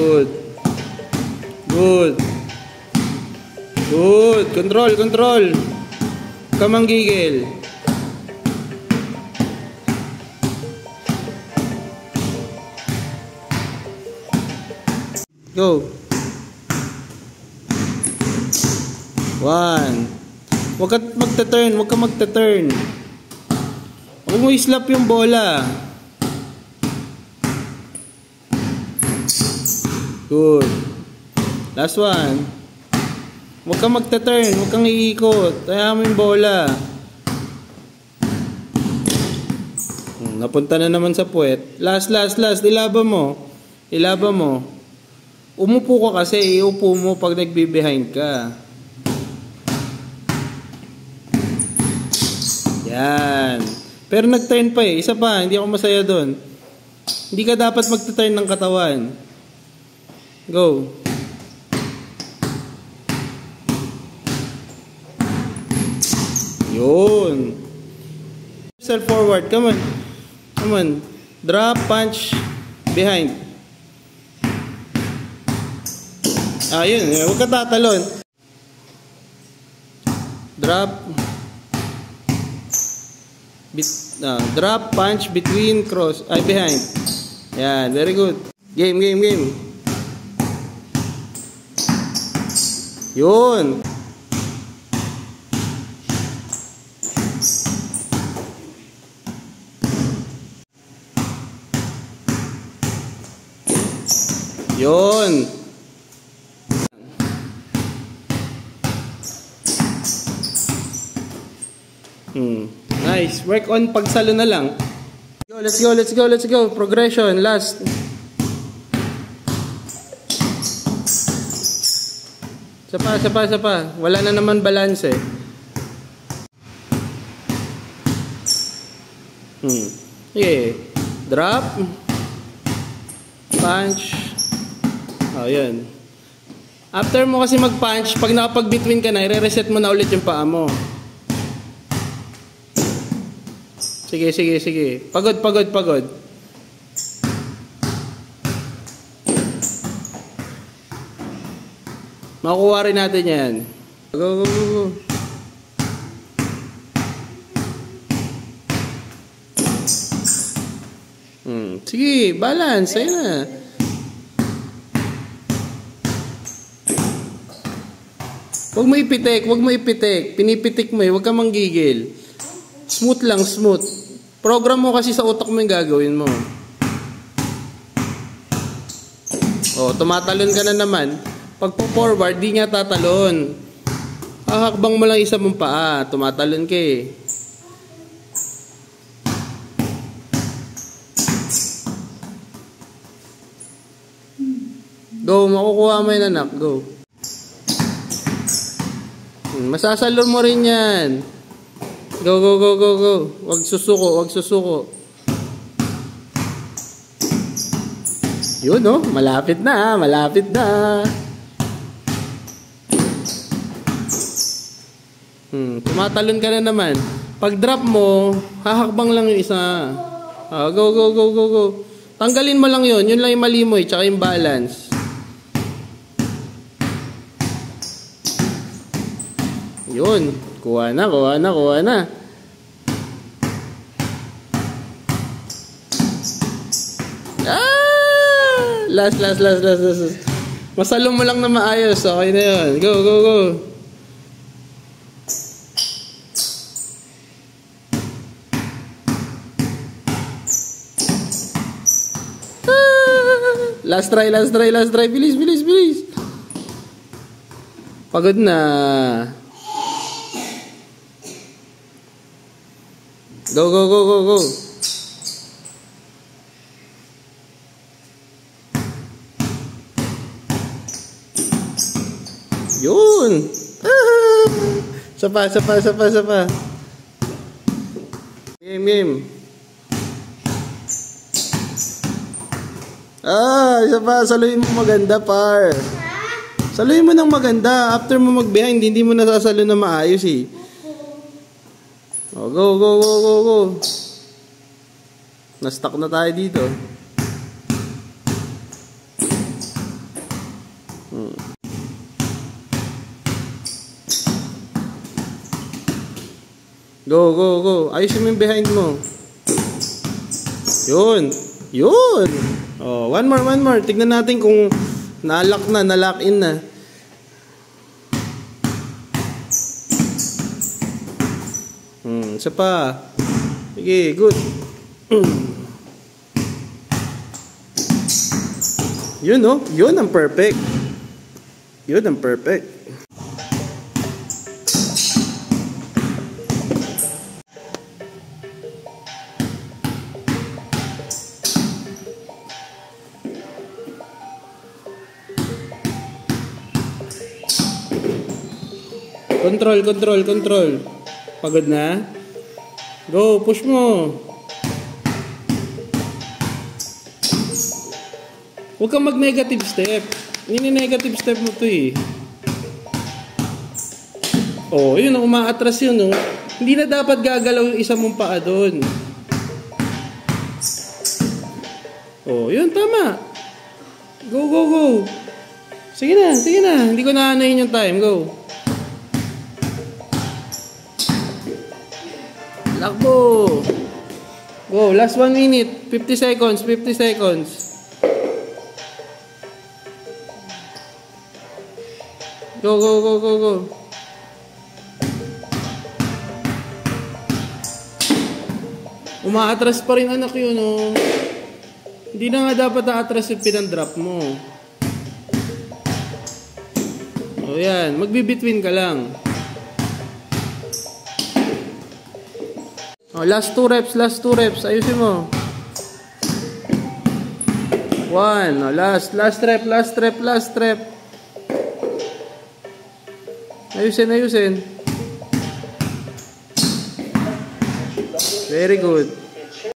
Good. Good. Good. Control, control. Huwag ka manggigil. Go. 1. Huwag ka magta-turn. Huwag ka magta-turn. Huwag mo i-slap yung bola. Good. Last one. Huwag kang magta-turn. Huwag kang iikot. Kaya mo yung bola. Napunta na naman sa puwet. Last. Ilaban mo. Ilaban mo. Umupo ka kasi. Iupo mo pag nagbe-behind ka. Yan. Pero nag-turn pa eh. Isa pa. Hindi ako masaya doon. Hindi ka dapat magta-turn ng katawan. Go. Yun. Step forward. Come on. Come on. Drop, punch, behind. Yun. Huwag ka tatalon. Drop. Drop, punch, between, cross. Behind. Yan. Very good. Game. Yun. Yun. Nice. Work on pagsalo na lang. Let's go. Progression. Last. Isa pa. Wala na naman balance eh. Okay. Drop. Punch. Yun. After mo kasi mag-punch, pag nakapag-between ka na, i-reset mo na ulit yung paa mo. Sige. Pagod. Makukuha rin natin yan. Go. Sige, balance. Ayun na. Huwag mo ipitik. Pinipitik mo eh. Huwag ka manggigil. Smooth lang, smooth. Program mo kasi sa utak mo yung gagawin mo. Tumatalon ka na naman. Pag forward, di nga tatalon. Hahakbang mo lang isa mong paa. Tumatalon ka eh. Go, makukuha mo yun anak. Go. Masasalon mo rin yan. Go. Huwag susuko. Yun malapit na. Tumatalon ka na naman. Pag drop mo, hahakbang lang yung isa. Go. Tanggalin mo lang yun. Yun lang yung mali mo eh. Tsaka yung balance. Yun. Kuha na. Last. Masalong mo lang na maayos. Okay na yun. Go. Last try. Bilis. Pagod na. Go. Yun. Sapa. Game. Isa pa. Saluhin mo maganda, par. Saluhin mo ng maganda. After mo mag-behind, hindi mo nasasalo na maayos eh. Go. Na-stuck na tayo dito. Go, go, go. Ayusin mo yung behind mo. Yun. Yun. Oh, one more, one more. Tignan natin kung na-lock na, na-lock in na. Isa pa. Sige, good. Yun, no? Yun ang perfect. Yun ang perfect. Control, control, control. Pagod na? Go, push mo. Huwag kang mag-negative step. Nini-negative step mo to eh. Oh, yun, umaatras yun, no? Hindi na dapat gagalaw yung isa mong paa doon. Oh, yun, tama. Go, go, go. Sige na, sige na. Hindi ko naanayin yung time. Go. Lakbo. Go, last 1 minute. 50 seconds, 50 seconds. Go, go, go, go, go. Umaatras pa rin anak yun, no? Hindi na nga dapat na-atras yung pinandrop mo. O yan, magbi-between ka lang. Oh, last 2 reps, last 2 reps. Ayusin mo. 1. Oh, last rep, last rep, last rep. Ayusin, ayusin. Very good.